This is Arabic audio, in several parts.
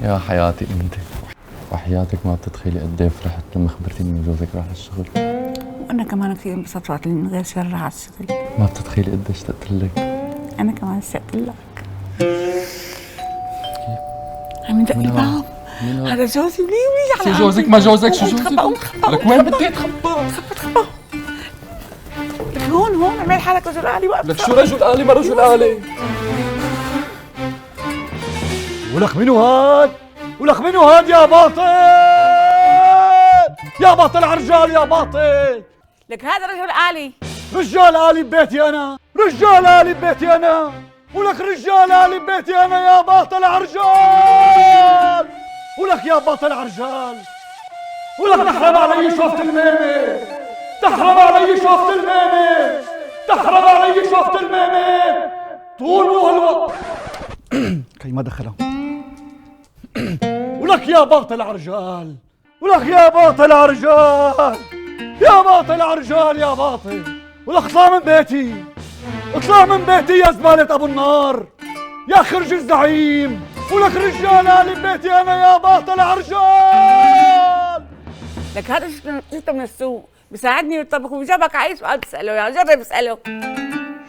يا حياتي انت، وحياتك ما بتتخيلي قد ايه فرحت لما خبرتيني ان جوزك راح الشغل. وانا كمان كثير انبسطت وقت اللي من غير شر على الشغل. ما بتتخيلي قد ايه اشتقت لك. انا كمان اشتقت لك. عم ندق الباب. هذا جوزي ولي شو جوزك؟ ما جوزك؟ شو جوزك؟ لك وين بدي اتخبى؟ تخبى لك هون اعمل حالك رجل آلي وقف. لك شو رجل آلي ما رجل آلي؟ ولك منو هاد؟ ولك منو هاد يا باطل؟ يا باطل عرجال يا باطل. لك هذا رجل آلي. رجال آلي ببيتي أنا، رجال آلي ببيتي أنا، ولك رجال آلي ببيتي أنا يا باطل عرجال. ولك يا باطل عرجال، ولك تحرم علي شوفة الميمة، تحرم علي شوفة الميمة، تحرم علي شوفة الميمة طول مو هالوقت. كي ما دخلهم. ولك يا باطل عرجال، ولك يا باطل عرجال، يا باطل عرجال يا باطل. ولك اطلع من بيتي، اطلع من بيتي يا زبالة ابو النار، يا خرج الزعيم. ولك رجال آلي ببيتي انا يا باطل عرجال. لك هذا شفته من السوق بيساعدني بالطبخ وجابك على اي سؤال بسأله، يعني جرب اسأله.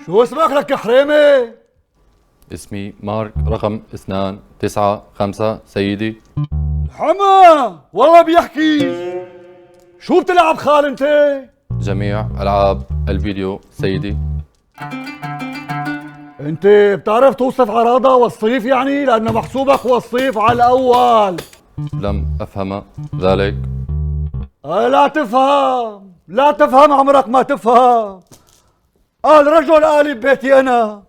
شو اسمك لك يا حريمة؟ اسمي مارك رقم 295 سيدي. حما والله بيحكي. شو بتلعب خال انت؟ جميع ألعاب الفيديو سيدي. انت بتعرف توصف عراضة والصيف يعني؟ لأنه محسوبك والصيف على الأول. لم أفهم ذلك. لا تفهم، لا تفهم، عمرك ما تفهم. قال رجل آلي ببيتي أنا.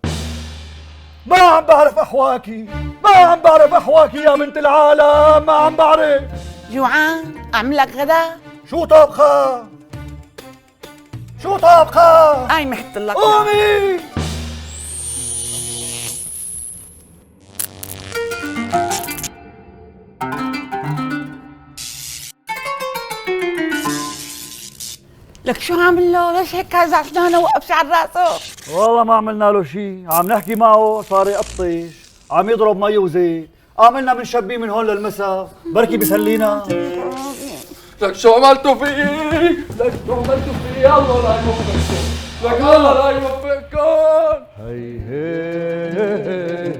ما عم بعرف أحواكي، ما عم بعرف أحواكي يا بنت العالم، ما عم بعرف. جوعان؟ أعمل لك غدا؟ شو طابخة؟ شو طابخة؟ هاي محت لك. قومي. لك شو عامل له؟ ليش هيك هزع اسنانه وقف شعر راسه؟ والله ما عملنا له شيء، عم نحكي معه صار يقطش، عم يضرب مي وزيت، عملنا بنشبيه من هون للمسا، بركي بيسلينا. لك شو عملتوا فيي؟ لك شو عملتوا فيي؟ الله لا يوفقكم، لك الله لا يوفقكم. هي هي